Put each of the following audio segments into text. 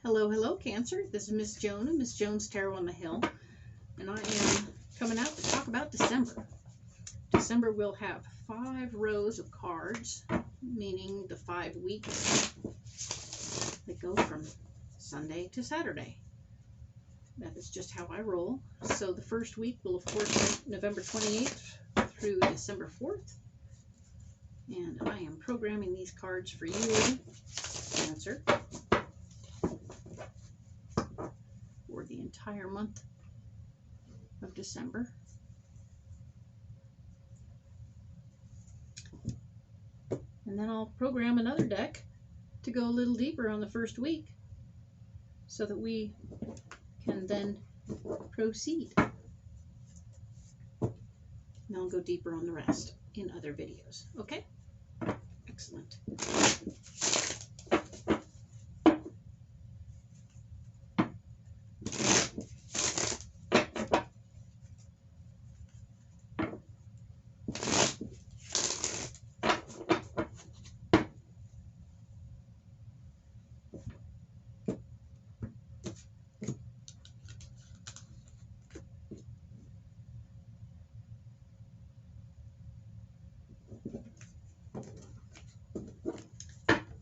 Hello, hello, Cancer. This is Miss Joan of Miss Jones Tarot on the Hill, and I am coming out to talk about December. December will have 5 rows of cards, meaning the 5 weeks that go from Sunday to Saturday. That is just how I roll. So the first week will, of course, be November 28th through December 4th. And I am programming these cards for you, Cancer, for the entire month of December. And then I'll program another deck to go a little deeper on the first week so that we can then proceed. And I'll go deeper on the rest in other videos. Okay? Excellent.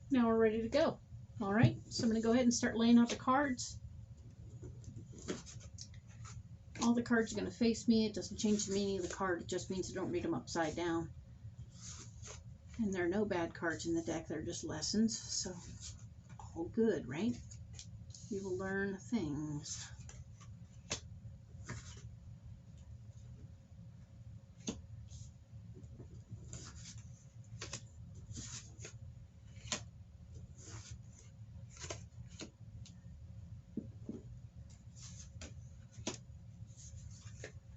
Now we're ready to go. All right, so I'm going to go ahead and start laying out the cards. All the cards are going to face me. It doesn't change the meaning of the card. It just means you don't read them upside down. And there are no bad cards in the deck. They're just lessons. So, all good, right? You will learn things.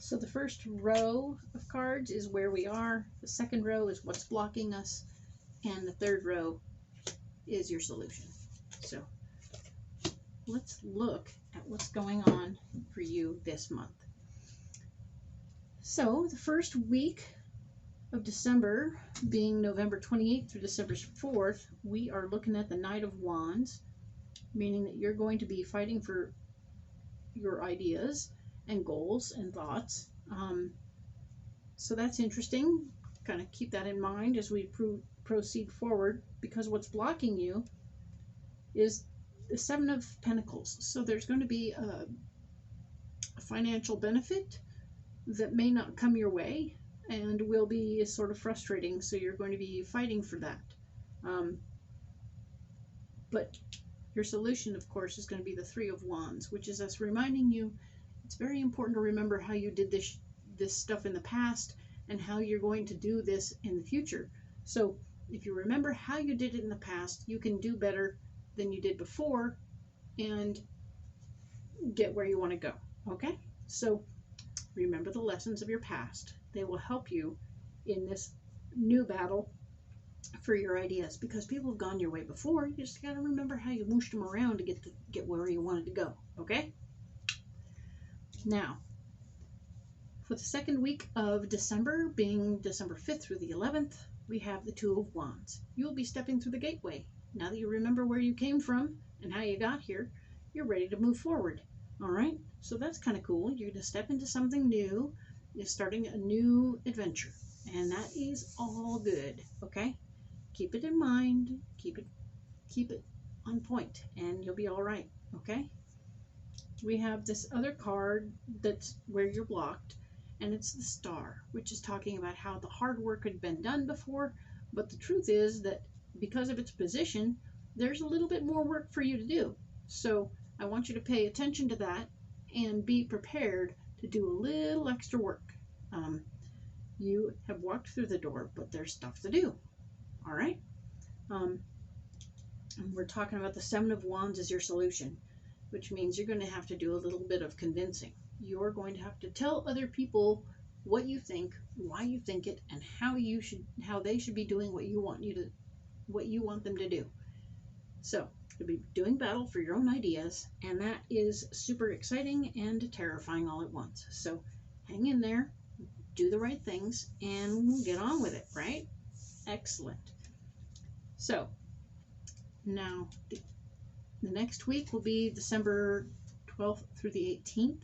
So the first row of cards is where we are. The second row is what's blocking us. And the third row is your solution. So let's look at what's going on for you this month. So the first week of December, being November 28th through December 4th, we are looking at the Knight of Wands, meaning that you're going to be fighting for your ideas and goals and thoughts. So that's interesting. Kind of keep that in mind as we proceed forward, because what's blocking you is the 7 of Pentacles. So there's going to be a financial benefit that may not come your way and will be sort of frustrating. So you're going to be fighting for that. But your solution, of course, is going to be the 3 of Wands, which is us reminding you it's very important to remember how you did this stuff in the past and how you're going to do this in the future. So if you remember how you did it in the past, you can do better than you did before and get where you want to go. Okay? So remember the lessons of your past. They will help you in this new battle for your ideas, because people have gone your way before. You just got to remember how you mooshed them around to get where you wanted to go. Okay? Now, for the second week of December, being December 5th through the 11th, we have the 2 of Wands. You'll be stepping through the gateway. Now that you remember where you came from and how you got here, you're ready to move forward. All right? So that's kind of cool. You're going to step into something new. You're starting a new adventure. And that is all good. Okay? Keep it in mind. Keep it on point, and you'll be all right. Okay? We have this other card that's where you're blocked, and it's the Star, which is talking about how the hard work had been done before, but the truth is that because of its position, there's a little bit more work for you to do. So I want you to pay attention to that and be prepared to do a little extra work. You have walked through the door, but there's stuff to do. All right? And we're talking about the 7 of Wands as your solution, which means you're going to have to do a little bit of convincing. You're going to have to tell other people what you think, why you think it, and how they should be doing what you want them to do. So you'll be doing battle for your own ideas, and that is super exciting and terrifying all at once. So hang in there, do the right things, and get on with it, right? Excellent. So now The next week will be December 12th through the 18th,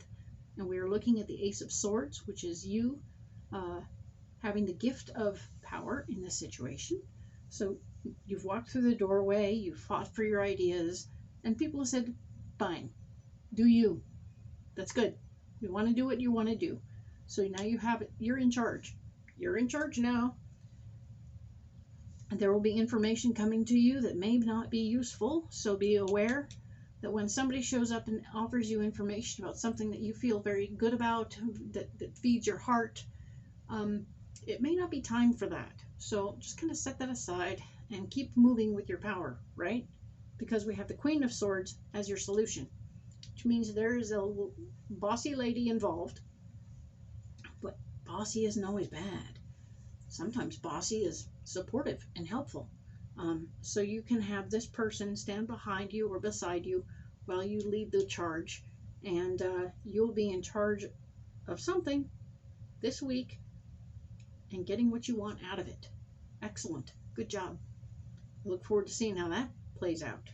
and we are looking at the Ace of Swords, which is you having the gift of power in this situation. So you've walked through the doorway, you've fought for your ideas, and people have said, fine, do you. That's good. You want to do what you want to do. So now you have it. You're in charge. You're in charge now. And there will be information coming to you that may not be useful. So be aware that when somebody shows up and offers you information about something that you feel very good about, that feeds your heart, it may not be time for that. So just kind of set that aside and keep moving with your power, right? Because we have the Queen of Swords as your solution, which means there is a bossy lady involved, but bossy isn't always bad. Sometimes bossy is supportive and helpful. So you can have this person stand behind you or beside you while you lead the charge, and you'll be in charge of something this week and getting what you want out of it. Excellent. Good job. I look forward to seeing how that plays out.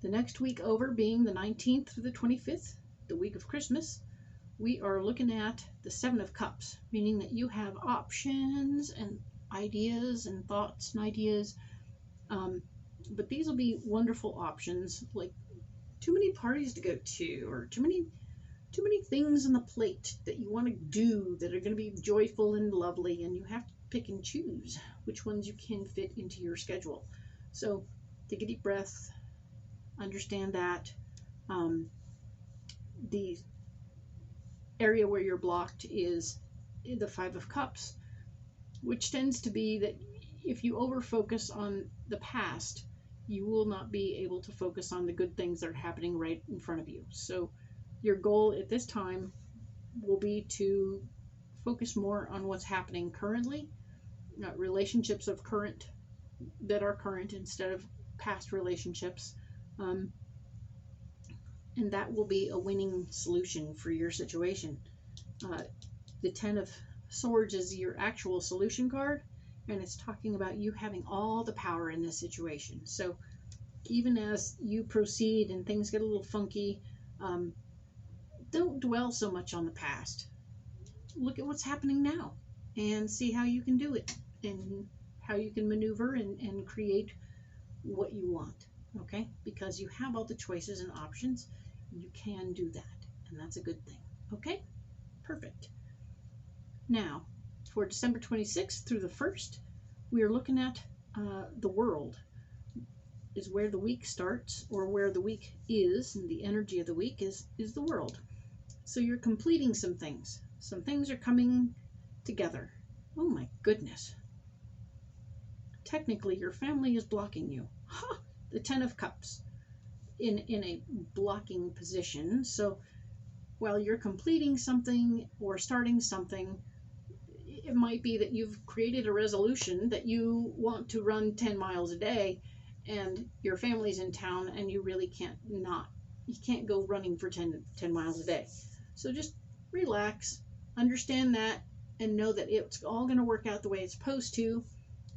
The next week over, being the 19th through the 25th, the week of Christmas, we are looking at the Seven of Cups, meaning that you have options and ideas and thoughts and ideas. But these will be wonderful options, like too many parties to go to, or too many things on the plate that you want to do that are going to be joyful and lovely, and you have to pick and choose which ones you can fit into your schedule. So take a deep breath, understand that the area where you're blocked is the Five of Cups, which tends to be that if you over focus on the past, you will not be able to focus on the good things that are happening right in front of you. So your goal at this time will be to focus more on what's happening currently, relationships of that are current instead of past relationships, and that will be a winning solution for your situation. The Ten of Swords is your actual solution card, and it's talking about you having all the power in this situation. So even as you proceed and things get a little funky, don't dwell so much on the past. Look at what's happening now and see how you can do it and how you can maneuver and create what you want, okay? Because you have all the choices and options. You can do that, and that's a good thing, okay? Perfect. Now, for December 26th through the 1st, we are looking at the world is where the week starts, or where the week is, and the energy of the week is the world. So you're completing some things. Some things are coming together. Oh my goodness. Technically, your family is blocking you. Ha! The Ten of Cups in a blocking position. So while you're completing something or starting something, it might be that you've created a resolution that you want to run 10 miles a day, and your family's in town and you really can't go running for 10 miles a day. So just relax, understand that, and know that it's all going to work out the way it's supposed to.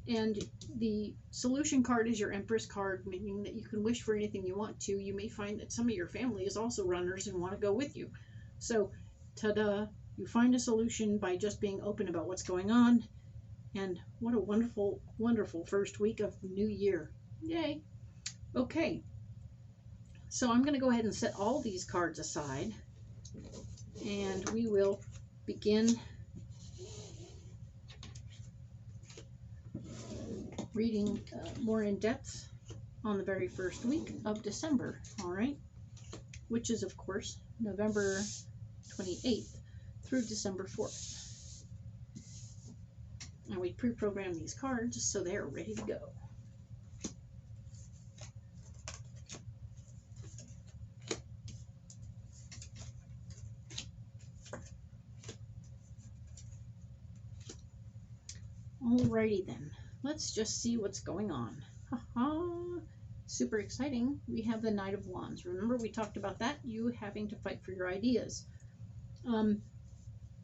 And the solution card is your Empress card, meaning that you can wish for anything you want to. You may find that some of your family is also runners and want to go with you. So, ta-da, you find a solution by just being open about what's going on. And what a wonderful, wonderful first week of the new year. Yay. Okay. So I'm going to go ahead and set all these cards aside, and we will begin reading more in depth on the very first week of December, all right? Which is, of course, November 28th through December 4th. And we pre-program these cards so they're ready to go. Alrighty then, let's just see what's going on. Ha-ha! Super exciting. We have the Knight of Wands. Remember, we talked about that, you having to fight for your ideas.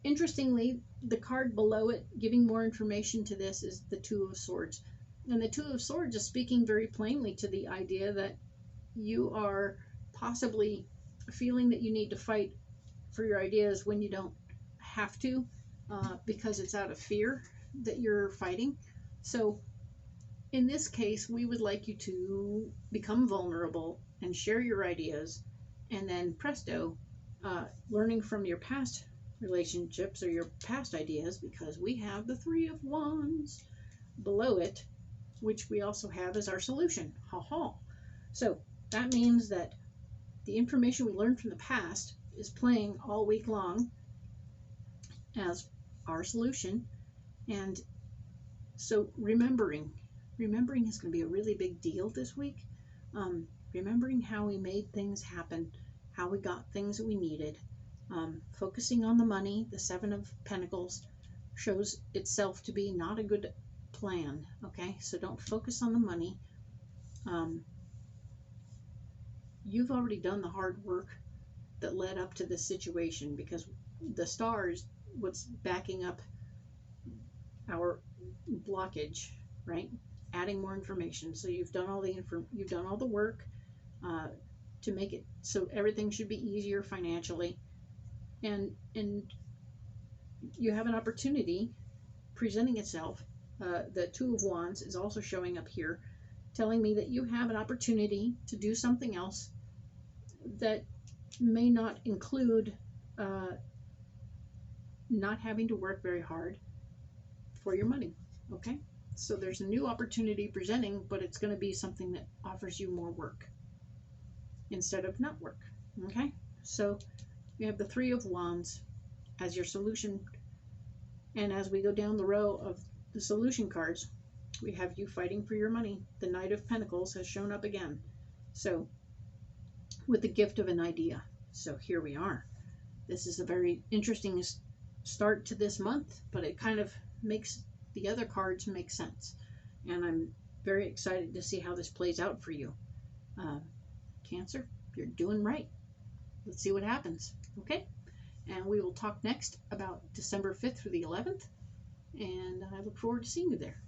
Interestingly, the card below it, giving more information to this, is the Two of Swords. And the Two of Swords is speaking very plainly to the idea that you are possibly feeling that you need to fight for your ideas when you don't have to, because it's out of fear that you're fighting. So in this case, we would like you to become vulnerable and share your ideas, and then presto, learning from your past relationships or your past ideas, because we have the Three of Wands below it, which we also have as our solution. Ha ha. So that means that the information we learned from the past is playing all week long as our solution. And so remembering is going to be a really big deal this week. Remembering how we made things happen, how we got things that we needed. Focusing on the money, the Seven of Pentacles shows itself to be not a good plan. Okay, so don't focus on the money. You've already done the hard work that led up to this situation, because the stars, what's backing up our blockage, right? Adding more information. So you've done all the work to make it so everything should be easier financially, and you have an opportunity presenting itself. The Two of Wands is also showing up here, telling me that you have an opportunity to do something else that may not include not having to work very hard for your money. Okay, so there's a new opportunity presenting, but it's going to be something that offers you more work instead of not work. Okay, so you have the Three of Wands as your solution, and as we go down the row of the solution cards, we have you fighting for your money. The Knight of Pentacles has shown up again, so with the gift of an idea. So here we are. This is a very interesting start to this month, but it kind of makes the other cards make sense, and I'm very excited to see how this plays out for you. Cancer, you're doing right. Let's see what happens. Okay, and we will talk next about December 5th through the 11th, and I look forward to seeing you there.